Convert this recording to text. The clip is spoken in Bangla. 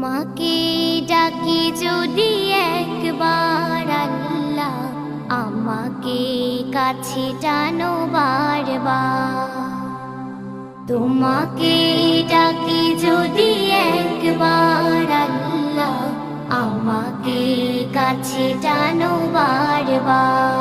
তোমাকে ডাকি যদি একবার আল্লাহ, আমাকে কাছে টানো বারবার। তোমাকে ডাকি যদি একবার আল্লাহ, আমাকে কাছে টানো বারবার।